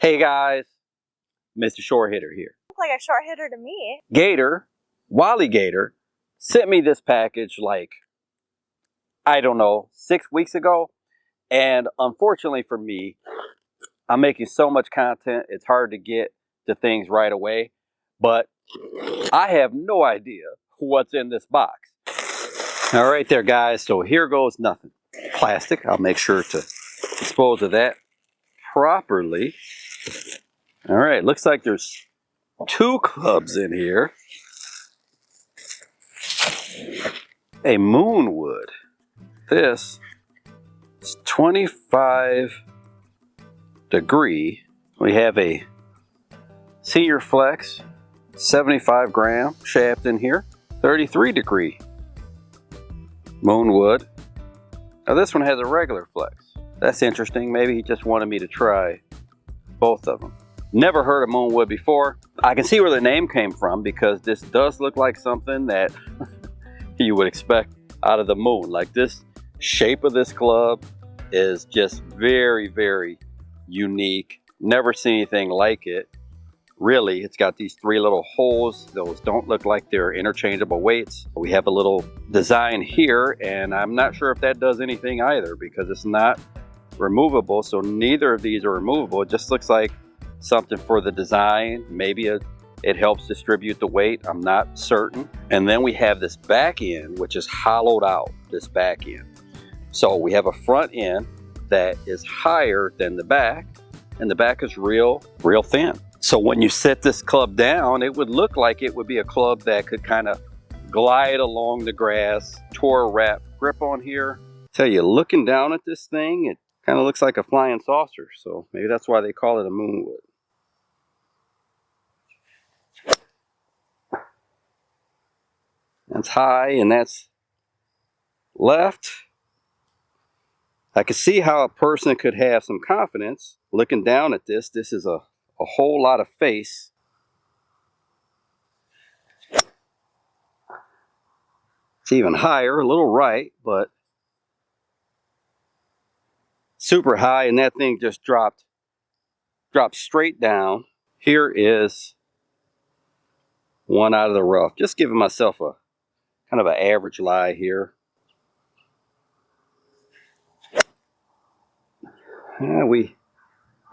Hey guys, Mr. Short Hitter here. Look like a short hitter to me. Gator, Wally Gator, sent me this package like, I don't know, 6 weeks ago. And unfortunately for me, I'm making so much content, it's hard to get to things right away. But I have no idea what's in this box. All right there, guys, so here goes nothing. Plastic, I'll make sure to dispose of that properly. All right, looks like there's 2 clubs in here. A moonwood. This is 25 degree. We have a senior flex 75 gram shaft in here. 33 degree moonwood. Now this one has a regular flex. That's interesting. Maybe he just wanted me to try both of them. Never heard of moonwood before. I can see where the name came from because this does look like something that you would expect out of the moon. Like, this shape of this club is just very, very unique. Never seen anything like it. Really, it's got these 3 little holes. Those don't look like they're interchangeable weights. We have a little design here, and I'm not sure if that does anything either because it's not removable. So neither of these are removable. It just looks like something for the design. Maybe it helps distribute the weight. I'm not certain. And then we have this back end, which is hollowed out, this back end. So we have a front end that is higher than the back, and the back is real thin. So when you set this club down, it would look like it would be a club that could kind of glide along the grass. Tour wrap grip on here. Tell you, looking down at this thing, it kind of looks like a flying saucer. So maybe that's why they call it a moonwood. That's high and that's left. I can see how a person could have some confidence looking down at this. This is a whole lot of face. It's even higher, a little right, but super high, and that thing just dropped straight down. Here is one out of the rough. Just giving myself a kind of an average lie here. Yeah,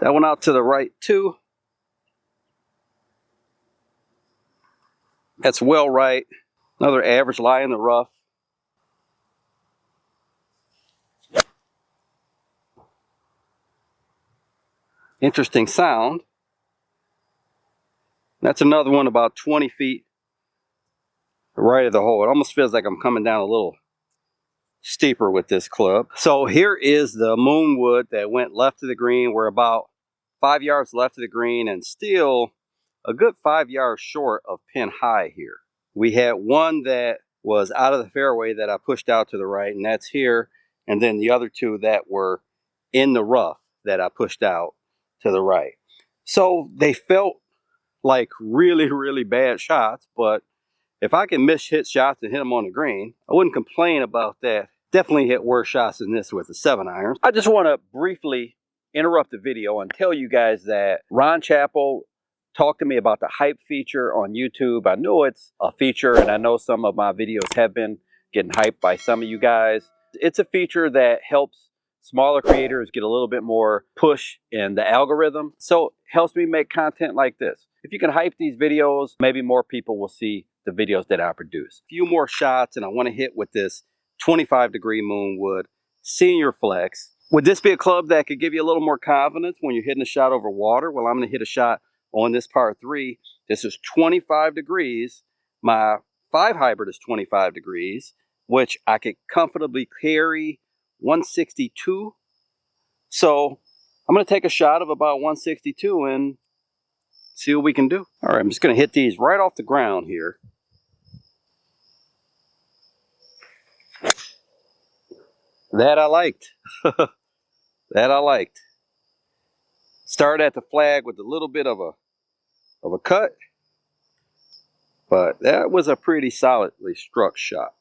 that one out to the right too. That's well right. Another average lie in the rough. Interesting sound. That's another one about 20 feet right of the hole. It almost feels like I'm coming down a little steeper with this club. So here is the moonwood that went left of the green. We're about 5 yards left of the green and still a good 5 yards short of pin high here. We had one that was out of the fairway that I pushed out to the right, and that's here. And then the other 2 that were in the rough that I pushed out to the right. So they felt like really, really bad shots, but if I can hit shots and hit them on the green, I wouldn't complain about that. Definitely hit worse shots than this with a 7-iron. I just want to briefly interrupt the video and tell you guys that Ron Chappell talked to me about the hype feature on YouTube. I know it's a feature, and I know some of my videos have been getting hyped by some of you guys. It's a feature that helps smaller creators get a little bit more push in the algorithm. So it helps me make content like this. If you can hype these videos, maybe more people will see the videos that I produce. A few more shots, and I want to hit with this 25 degree moonwood senior flex. Would this be a club that could give you a little more confidence when you're hitting a shot over water? Well, I'm going to hit a shot on this par 3. This is 25 degrees. My 5 hybrid is 25 degrees, which I could comfortably carry 162. So I'm going to take a shot of about 162 and see what we can do. All right, I'm just going to hit these right off the ground here. That I liked. That I liked. Start at the flag with a little bit of a cut, but that was a pretty solidly struck shot.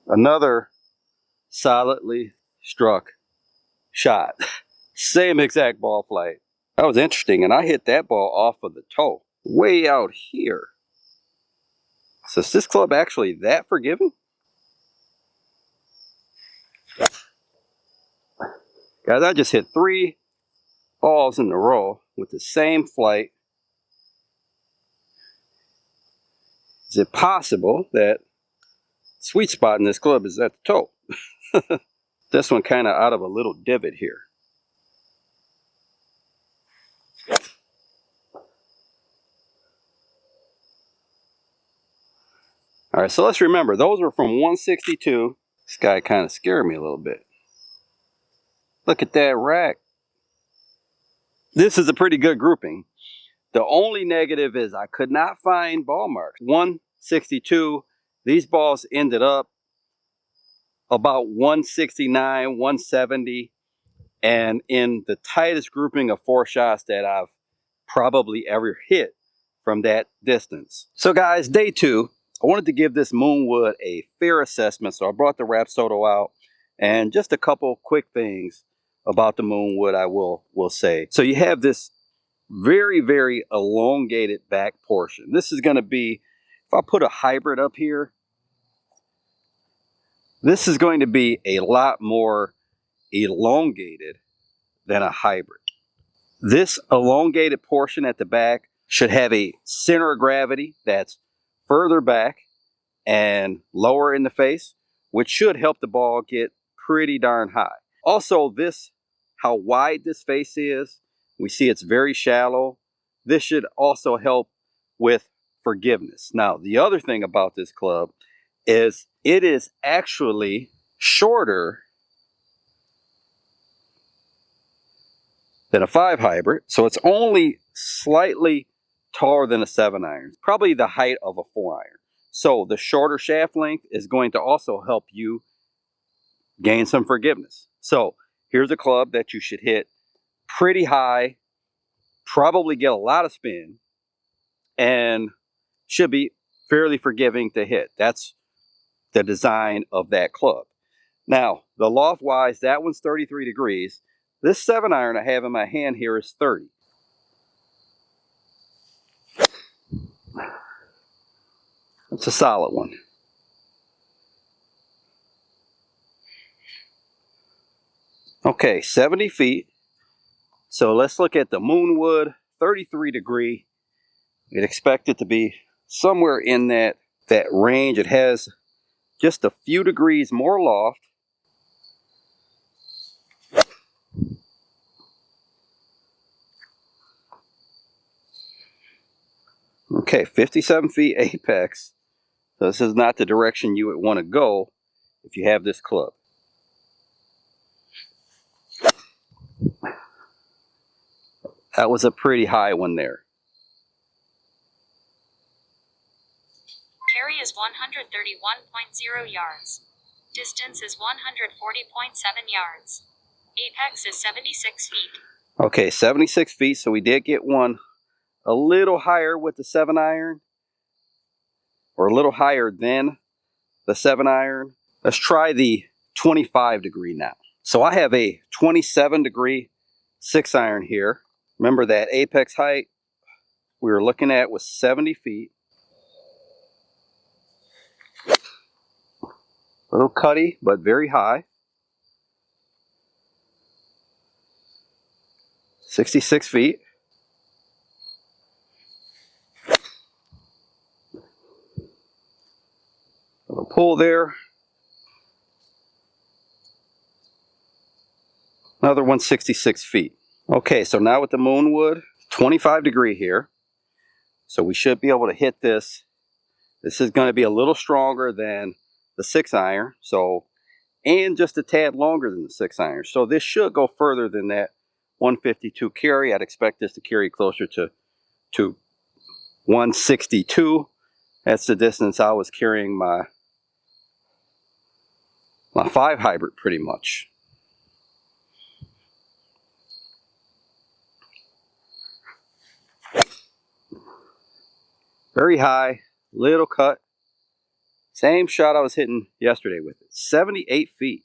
Another solidly struck shot. Same exact ball flight. That was interesting, and I hit that ball off of the toe, way out here. So is this club actually that forgiving? Guys, I just hit 3 balls in a row with the same flight. Is it possible that sweet spot in this club is at the toe? This one kind of out of a little divot here. All right, so let's remember, those were from 162. This guy kind of scared me a little bit. Look at that rack. This is a pretty good grouping. The only negative is I could not find ball marks. 162, these balls ended up about 169, 170, and in the tightest grouping of 4 shots that I've probably ever hit from that distance. So guys, day 2, I wanted to give this Moonwood a fair assessment, so I brought the Rapsodo out, and just a couple quick things about the Moonwood I will say. So you have this very, very elongated back portion. This is going to be, if I put a hybrid up here, this is going to be a lot more elongated than a hybrid. This elongated portion at the back should have a center of gravity that's further back and lower in the face, which should help the ball get pretty darn high. Also, this, how wide this face is, we see it's very shallow. This should also help with forgiveness. Now, the other thing about this club is it is actually shorter than a 5 hybrid, so it's only slightly taller than a 7 iron, probably the height of a 4 iron. So the shorter shaft length is going to also help you gain some forgiveness. So here's a club that you should hit pretty high, probably get a lot of spin, and should be fairly forgiving to hit. That's the design of that club. Now, the loft wise, that one's 33 degrees. This 7 iron I have in my hand here is 30. It's a solid one. Okay, 70 feet. So let's look at the Moonwood, 33 degree. You'd expect it to be somewhere in that range. It has just a few degrees more loft. Okay, 57 feet apex. So this is not the direction you would want to go if you have this club. That was a pretty high one there. Carry is 131.0 yards. Distance is 140.7 yards. Apex is 76 feet. Okay, 76 feet, so we did get one a little higher with the 7 iron, or a little higher than the 7 iron. Let's try the 25 degree now. So I have a 27 degree 6 iron here. Remember that apex height we were looking at was 70 feet. A little cutty, but very high. 66 feet. A little pull there. Another 166 feet. Okay, so now with the Moonwood, 25 degree here. So we should be able to hit this. This is going to be a little stronger than the 6 iron. So, and just a tad longer than the 6 iron. So this should go further than that 152 carry. I'd expect this to carry closer to 162. That's the distance I was carrying my 5 hybrid pretty much. Very high, little cut. Same shot I was hitting yesterday with it. 78 feet.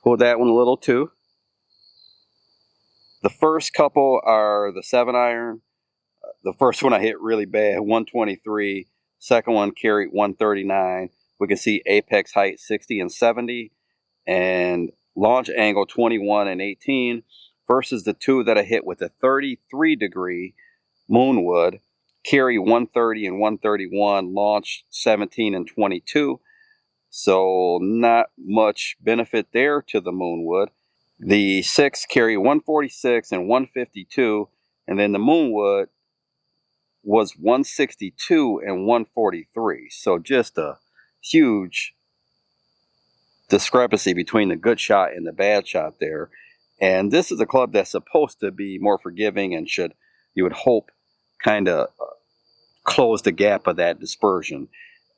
Pulled that one a little too. The first couple are the 7-iron. The first one I hit really bad, 123. Second one carried 139. We can see apex height 60 and 70, and launch angle 21 and 18, versus the two that I hit with a 33-degree moonwood, carry 130 and 131, launch 17 and 22. So not much benefit there to the moonwood. The 6 carry 146 and 152, and then the moonwood was 162 and 143. So just a huge discrepancy between the good shot and the bad shot there. And this is a club that's supposed to be more forgiving and should, you would hope, kind of close the gap of that dispersion.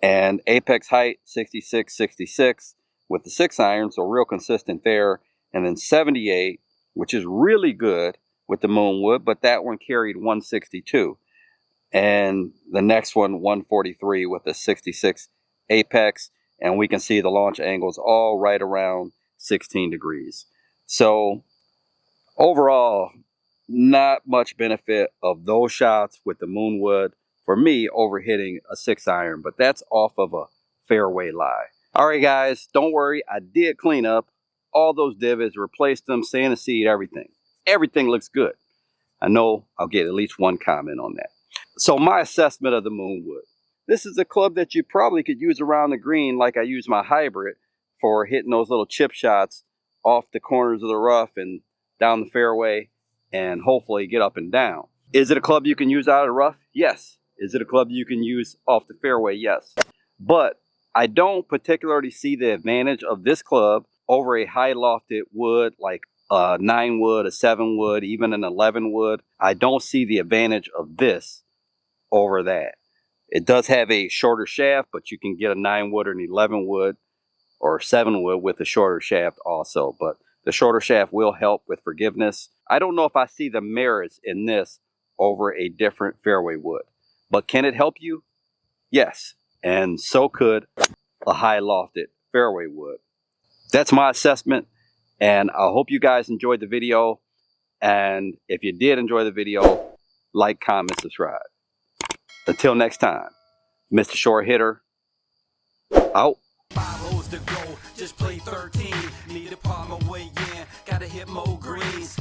And apex height 66, 66 with the 6-iron, so real consistent there. And then 78, which is really good with the moonwood, but that one carried 162. And the next one 143 with the 66 apex, and we can see the launch angles all right around 16 degrees. So overall, not much benefit of those shots with the moonwood for me over hitting a 6-iron, but that's off of a fairway lie. All right, guys, don't worry. I did clean up all those divots, replaced them, sand and seed, everything. Everything looks good. I know I'll get at least one comment on that. So my assessment of the moonwood. This is a club that you probably could use around the green like I use my hybrid for hitting those little chip shots off the corners of the rough and down the fairway and hopefully get up and down. Is it a club you can use out of the rough? Yes. Is it a club you can use off the fairway? Yes. But I don't particularly see the advantage of this club over a high lofted wood like a 9 wood, a 7 wood, even an 11 wood. I don't see the advantage of this over that. It does have a shorter shaft, but you can get a 9 wood or an 11 wood or 7 wood with a shorter shaft also. But the shorter shaft will help with forgiveness. I don't know if I see the merits in this over a different fairway wood. But can it help you? Yes. And so could a high lofted fairway wood. That's my assessment. And I hope you guys enjoyed the video. And if you did enjoy the video, like, comment, subscribe. Until next time, Mr. Short Hitter, out. 5 holes to go, just play 13. Need a palm away, yeah. Gotta hit more greens.